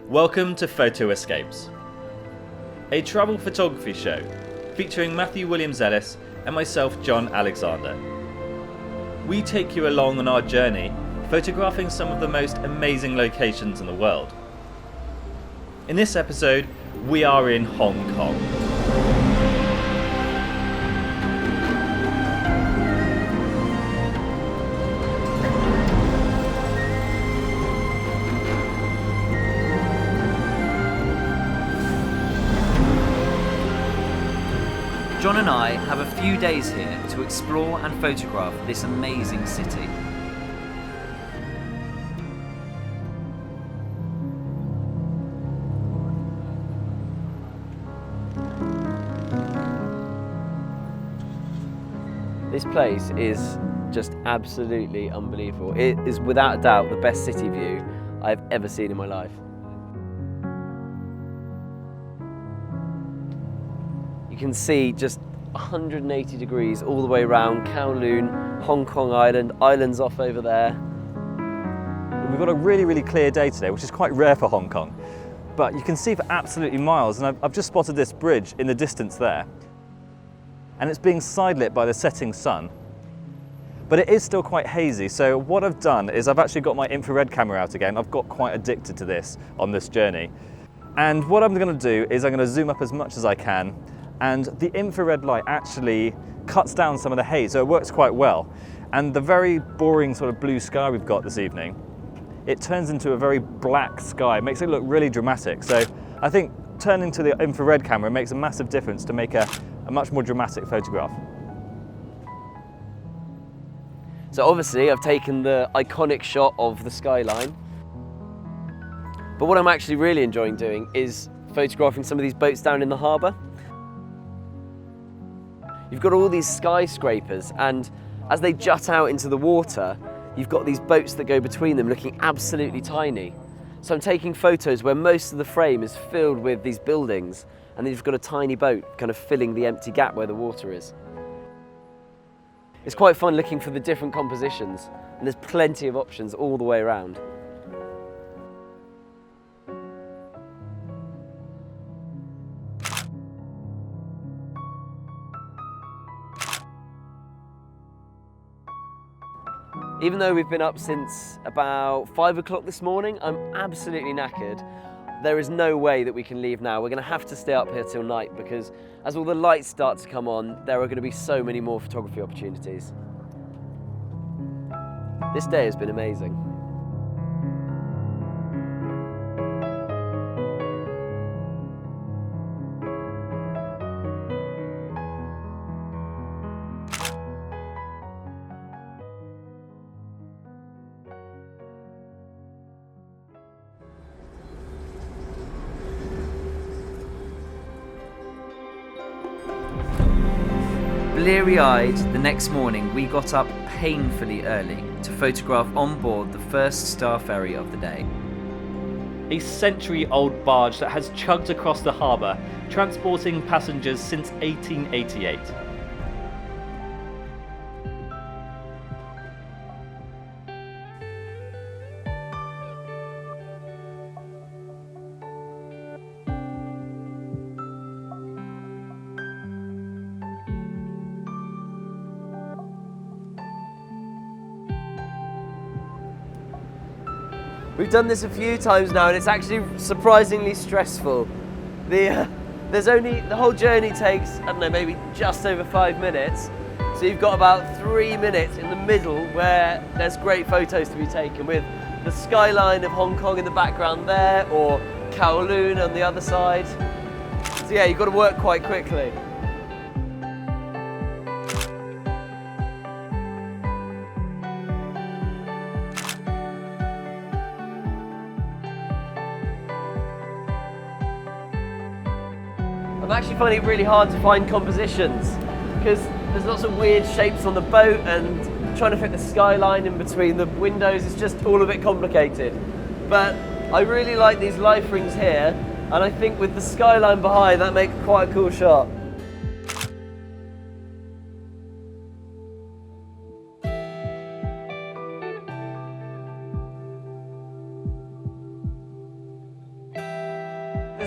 Welcome to Photo Escapes, a travel photography show featuring Matthew Williams-Ellis and myself, John Alexander. We take you along on our journey, photographing some of the most amazing locations in the world. In this episode, we are in Hong Kong. John and I have a few days here to explore and photograph this amazing city. This place is just absolutely unbelievable. It is without a doubt the best city view I've ever seen in my life. You can see just 180 degrees all the way around Kowloon, Hong Kong Island, islands off over there. We've got a really clear day today, which is quite rare for Hong Kong. But you can see for absolutely miles, and I've just spotted this bridge in the distance there. And it's being side-lit by the setting sun. But it is still quite hazy, so what I've done is I've actually got my infrared camera out again. I've got quite addicted to this on this journey. And what I'm going to do is I'm going to zoom up as much as I can, and the infrared light actually cuts down some of the haze, so it works quite well. And the very boring sort of blue sky we've got this evening, it turns into a very black sky. It makes it look really dramatic. So I think turning to the infrared camera makes a massive difference to make a much more dramatic photograph. So obviously I've taken the iconic shot of the skyline. But what I'm actually really enjoying doing is photographing some of these boats down in the harbour. You've got all these skyscrapers, and as they jut out into the water, you've got these boats that go between them looking absolutely tiny. So I'm taking photos where most of the frame is filled with these buildings, and then you've got a tiny boat kind of filling the empty gap where the water is. It's quite fun looking for the different compositions, and there's plenty of options all the way around. Even though we've been up since about 5 o'clock this morning, I'm absolutely knackered. There is no way that we can leave now. We're going to have to stay up here till night because as all the lights start to come on, there are going to be so many more photography opportunities. This day has been amazing. Bleary-eyed, the next morning we got up painfully early to photograph on board the first Star Ferry of the day. A century-old barge that has chugged across the harbour, transporting passengers since 1888. We've done this a few times now, and it's actually surprisingly stressful. The whole journey takes, I don't know, maybe just over 5 minutes. So you've got about 3 minutes in the middle where there's great photos to be taken with the skyline of Hong Kong in the background there, or Kowloon on the other side. So yeah, you've got to work quite quickly. I'm actually finding it really hard to find compositions because there's lots of weird shapes on the boat, and trying to fit the skyline in between the windows is just all a bit complicated. But I really like these life rings here, and I think with the skyline behind that makes quite a cool shot.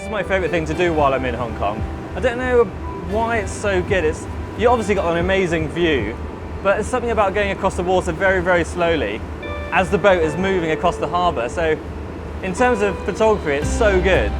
is my favourite thing to do while I'm in Hong Kong. I don't know why it's so good. You obviously got an amazing view, but there's something about going across the water very, very slowly as the boat is moving across the harbour. So in terms of photography, it's so good.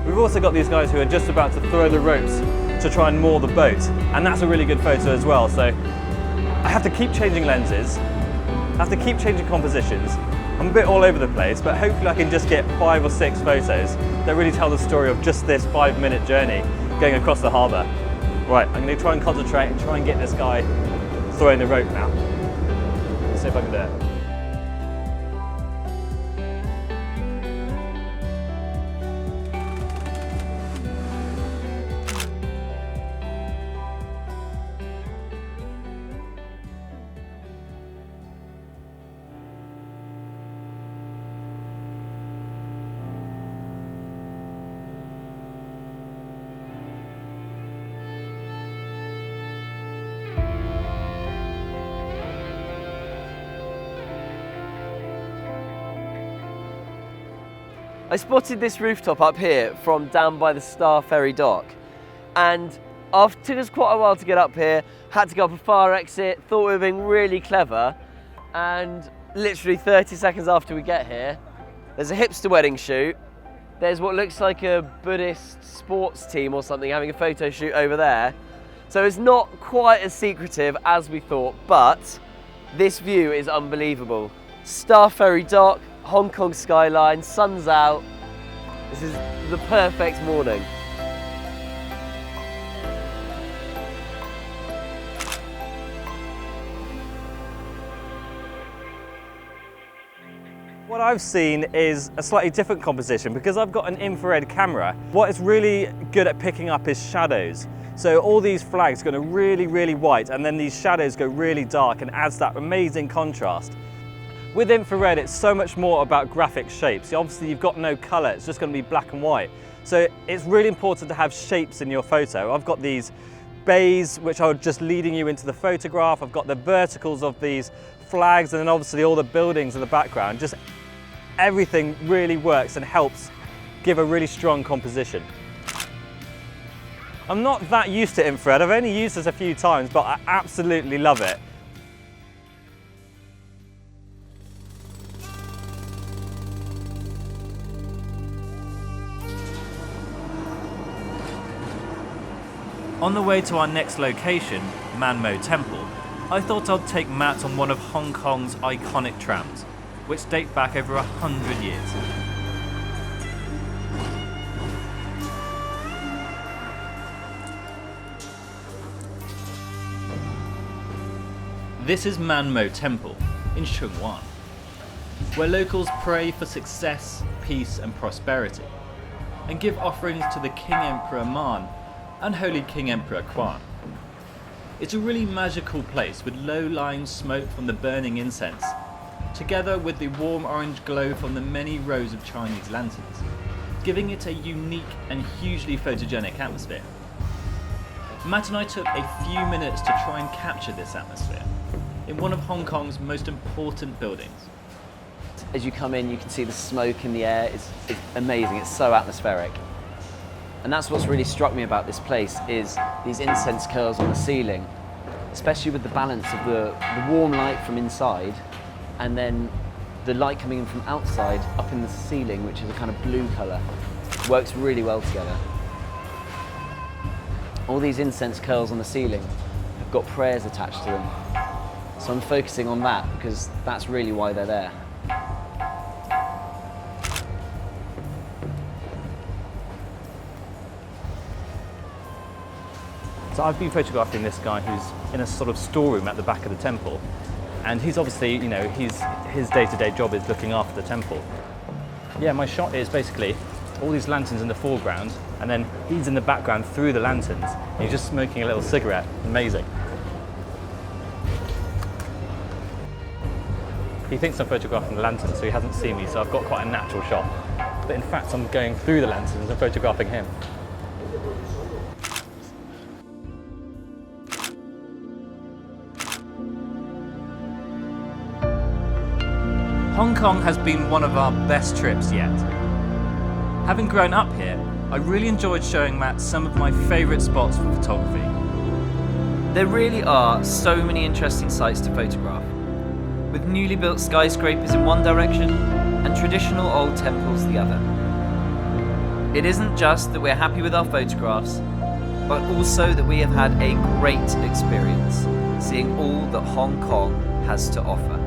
We've also got these guys who are just about to throw the ropes to try and moor the boat, and that's a really good photo as well. So I have to keep changing lenses, I have to keep changing compositions. I'm a bit all over the place, but hopefully I can just get 5 or 6 photos that really tell the story of just this 5-minute journey going across the harbour. Right, I'm going to try and concentrate and try and get this guy throwing the rope now. Let's see if I can do it. I spotted this rooftop up here from down by the Star Ferry dock, and it took us quite a while to get up here, had to go up a fire exit, thought we were being really clever, and literally 30 seconds after we get here, there's a hipster wedding shoot, there's what looks like a Buddhist sports team or something having a photo shoot over there, so it's not quite as secretive as we thought, but this view is unbelievable. Star Ferry dock, Hong Kong skyline, sun's out. This is the perfect morning. What I've seen is a slightly different composition because I've got an infrared camera. What it's really good at picking up is shadows. So all these flags go really, really white, and then these shadows go really dark and adds that amazing contrast. With infrared, it's so much more about graphic shapes. Obviously, you've got no colour, it's just going to be black and white. So it's really important to have shapes in your photo. I've got these bays, which are just leading you into the photograph. I've got the verticals of these flags, and then obviously all the buildings in the background. Just everything really works and helps give a really strong composition. I'm not that used to infrared. I've only used this a few times, but I absolutely love it. On the way to our next location, Man Mo Temple, I thought I'd take Matt on one of Hong Kong's iconic trams, which date back over 100 years. This is Man Mo Temple in Sheung Wan, where locals pray for success, peace and prosperity, and give offerings to the King Emperor Man and Holy King Emperor Kwan. It's a really magical place with low-lying smoke from the burning incense, together with the warm orange glow from the many rows of Chinese lanterns, giving it a unique and hugely photogenic atmosphere. Matt and I took a few minutes to try and capture this atmosphere in one of Hong Kong's most important buildings. As you come in, you can see the smoke in the air. It's amazing, it's so atmospheric. And that's what's really struck me about this place is these incense curls on the ceiling, especially with the balance of the warm light from inside and then the light coming in from outside up in the ceiling, which is a kind of blue colour. Works really well together. All these incense curls on the ceiling have got prayers attached to them. So I'm focusing on that because that's really why they're there. So I've been photographing this guy who's in a sort of storeroom at the back of the temple, and he's obviously, you know, his day-to-day job is looking after the temple. Yeah, my shot is basically all these lanterns in the foreground, and then he's in the background through the lanterns, and he's just smoking a little cigarette. Amazing. He thinks I'm photographing the lantern, so he hasn't seen me, so I've got quite a natural shot. But in fact, I'm going through the lanterns and photographing him. Hong Kong has been one of our best trips yet. Having grown up here, I really enjoyed showing Matt some of my favourite spots for photography. There really are so many interesting sights to photograph, with newly built skyscrapers in one direction and traditional old temples the other. It isn't just that we're happy with our photographs, but also that we have had a great experience seeing all that Hong Kong has to offer.